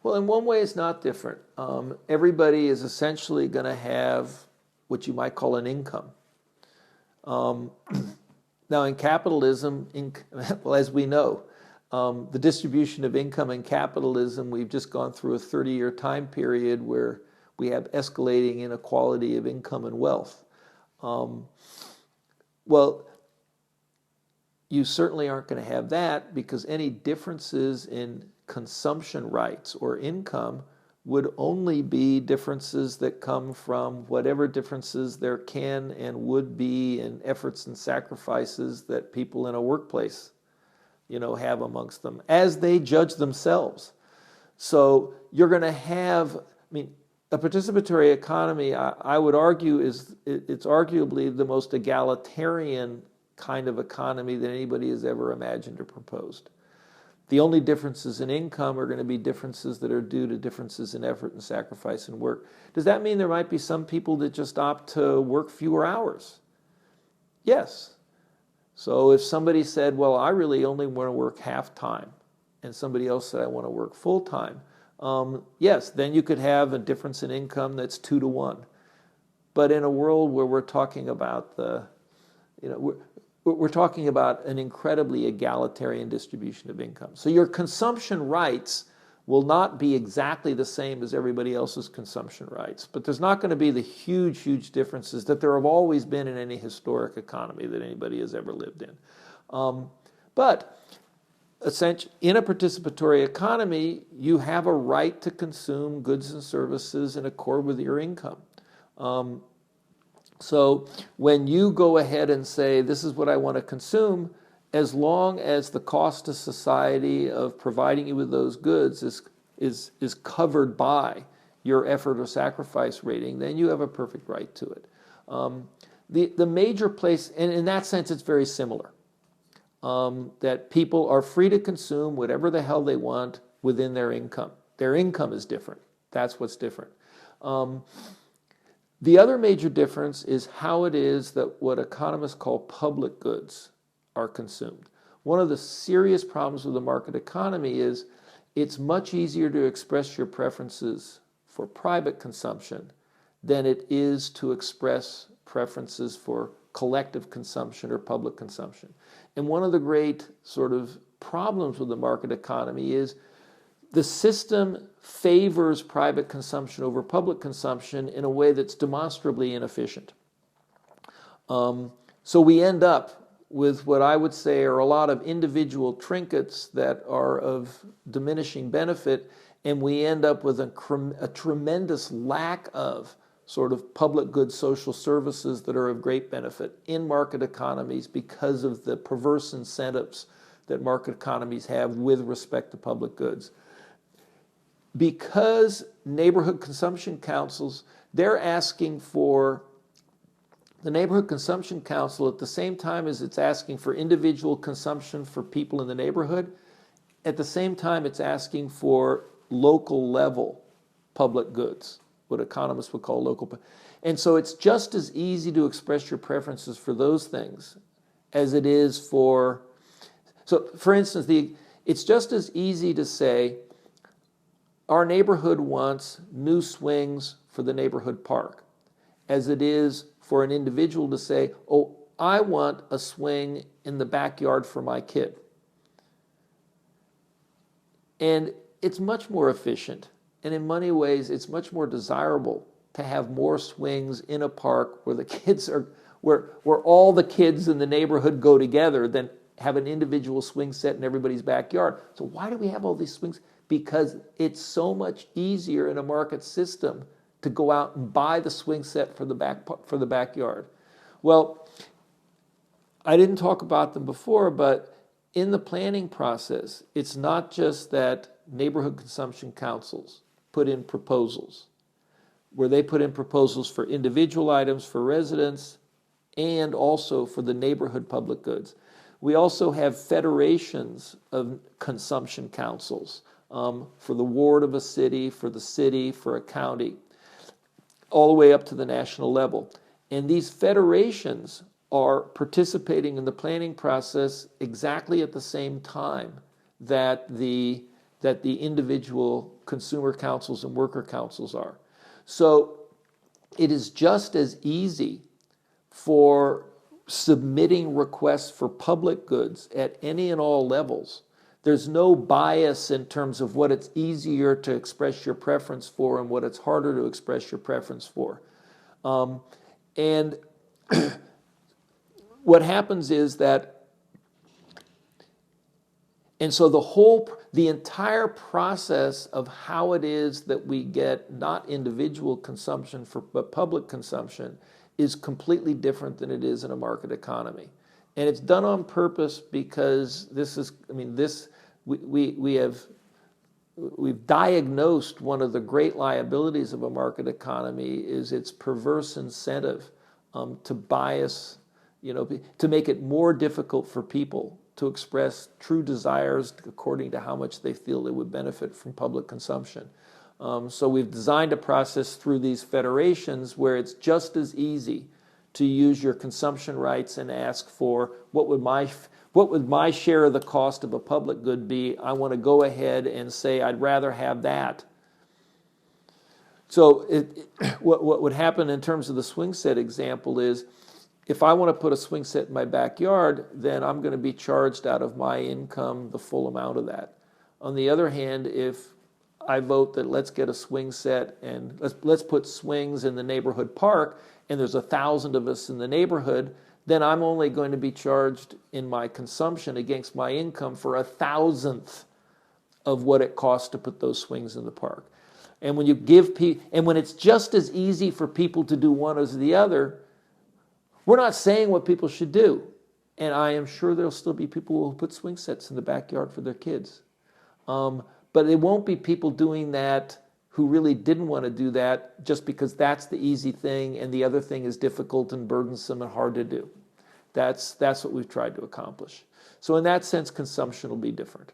Well, in one way, it's not different. Everybody is essentially going to have what you might call an income. Um, Now, in capitalism, well, as we know, the distribution of income in capitalism, we've just gone through a 30-year time period where we have escalating inequality of income and wealth. Well, you certainly aren't going to have that because any differences in consumption rights or income would only be differences that come from whatever differences there can and would be in efforts and sacrifices that people in a workplace, have amongst them as they judge themselves. So you're going to have, a participatory economy, I would argue, it's arguably the most egalitarian kind of economy that anybody has ever imagined or proposed. The only differences in income are going to be differences that are due to differences in effort and sacrifice and work. Does that mean there might be some people that just opt to work fewer hours? Yes. So if somebody said, well, I really only want to work half-time, and somebody else said, I want to work full-time, yes, then you could have a difference in income that's 2 to 1. But in a world where we're talking about we're talking about an incredibly egalitarian distribution of income. So your consumption rights will not be exactly the same as everybody else's consumption rights, but there's not going to be the huge, huge differences that there have always been in any historic economy that anybody has ever lived in. But essentially, in a participatory economy, you have a right to consume goods and services in accord with your income. So when you go ahead and say, this is what I want to consume, as long as the cost to society of providing you with those goods is covered by your effort or sacrifice rating, then you have a perfect right to it. The major place, and in that sense it's very similar, that people are free to consume whatever the hell they want within their income. Their income is different. That's what's different. The other major difference is how it is that what economists call public goods are consumed. One of the serious problems with the market economy is it's much easier to express your preferences for private consumption than it is to express preferences for collective consumption or public consumption. And one of the great sort of problems with the market economy is the system favors private consumption over public consumption in a way that's demonstrably inefficient. So we end up with what I would say are a lot of individual trinkets that are of diminishing benefit, and we end up with a tremendous lack of sort of public good social services that are of great benefit in market economies because of the perverse incentives that market economies have with respect to public goods. Because neighborhood consumption councils, they're asking for the neighborhood consumption council at the same time as it's asking for individual consumption for people in the neighborhood, at the same time it's asking for local level public goods, what economists would call local. And so it's just as easy to express your preferences for those things as it is for, so for instance, it's just as easy to say, our neighborhood wants new swings for the neighborhood park as it is for an individual to say, oh, I want a swing in the backyard for my kid. And it's much more efficient, and in many ways it's much more desirable to have more swings in a park where the kids are, where all the kids in the neighborhood go together than have an individual swing set in everybody's backyard. So why do we have all these swings? Because it's so much easier in a market system to go out and buy the swing set for the backyard. Well, I didn't talk about them before, but in the planning process, it's not just that neighborhood consumption councils put in proposals, where they put in proposals for individual items for residents and also for the neighborhood public goods. We also have federations of consumption councils. For the ward of a city, for a county, all the way up to the national level. And these federations are participating in the planning process exactly at the same time that the that the individual consumer councils and worker councils are. So it is just as easy for submitting requests for public goods at any and all levels. There's no bias in terms of what it's easier to express your preference for and what it's harder to express your preference for. And what happens is that, and so the entire process of how it is that we get not individual consumption but public consumption is completely different than it is in a market economy. And it's done on purpose because we've diagnosed one of the great liabilities of a market economy is its perverse incentive to bias, to make it more difficult for people to express true desires according to how much they feel they would benefit from public consumption. So we've designed a process through these federations where it's just as easy to use your consumption rights and ask for what would my share of the cost of a public good be? I want to go ahead and say I'd rather have that. So what would happen in terms of the swing set example is, if I want to put a swing set in my backyard, then I'm going to be charged out of my income the full amount of that. On the other hand, if I vote that let's get a swing set and let's put swings in the neighborhood park, and there's 1,000 of us in the neighborhood, then I'm only going to be charged in my consumption against my income for 1,000th of what it costs to put those swings in the park. And when you and when it's just as easy for people to do one as the other, we're not saying what people should do. And I am sure there'll still be people who will put swing sets in the backyard for their kids. But it won't be people doing that who really didn't want to do that just because that's the easy thing and the other thing is difficult and burdensome and hard to do. That's what we've tried to accomplish. So in that sense, consumption will be different.